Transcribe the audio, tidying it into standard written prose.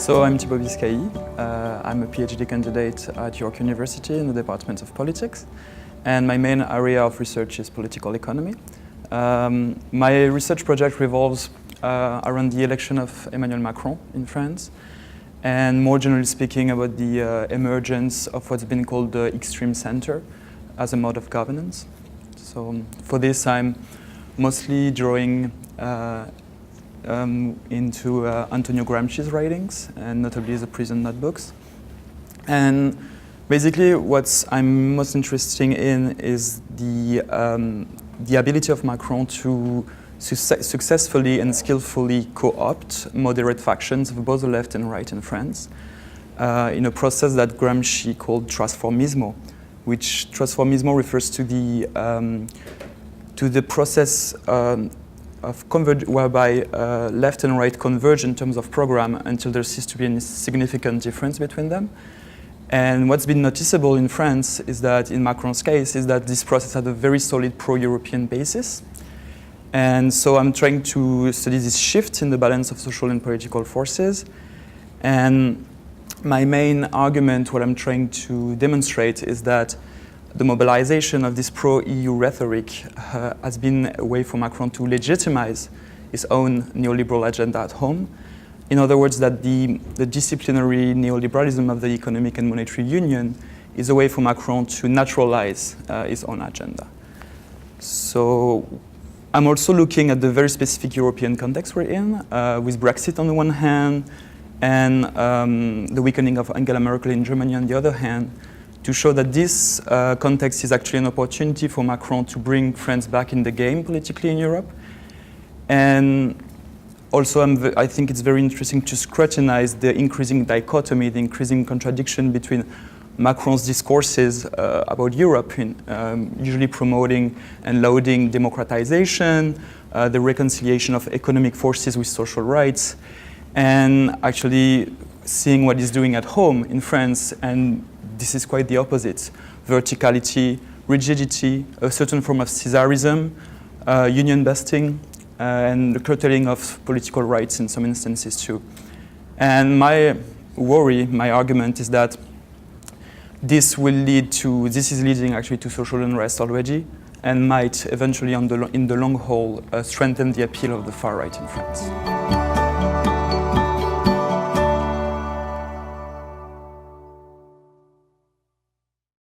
So I'm Thibault Biscahie. I'm a PhD candidate at York University in the Department of Politics, and my main area of research is political economy. My research project revolves around the election of Emmanuel Macron in France, and more generally speaking about the emergence of what's been called the extreme center as a mode of governance. So for this I'm mostly drawing into Antonio Gramsci's writings, and notably the prison notebooks. And basically what I'm most interested in is the ability of Macron to successfully and skillfully co-opt moderate factions of both the left and right in France in a process that Gramsci called transformismo, which transformismo refers to the process whereby left and right converge in terms of program until there ceases to be any significant difference between them. And what's been noticeable in France is that, in Macron's case, is that this process had a very solid pro-European basis. And so I'm trying to study this shift in the balance of social and political forces. And my main argument, what I'm trying to demonstrate, is that the mobilization of this pro-EU rhetoric has been a way for Macron to legitimize his own neoliberal agenda at home. In other words, that the disciplinary neoliberalism of the economic and monetary union is a way for Macron to naturalize his own agenda. So I'm also looking at the very specific European context we're in, with Brexit on the one hand, and the weakening of Angela Merkel in Germany on the other hand, to show that this context is actually an opportunity for Macron to bring France back in the game politically in Europe. And also I think it's very interesting to scrutinize the increasing dichotomy, the increasing contradiction between Macron's discourses about Europe, usually promoting and lauding democratization, the reconciliation of economic forces with social rights, and actually seeing what he's doing at home in France, and this is quite the opposite. Verticality, rigidity, a certain form of Caesarism, union busting, and the curtailing of political rights in some instances too. And my worry, my argument is that this is leading actually to social unrest already, and might eventually in the long haul strengthen the appeal of the far right in France.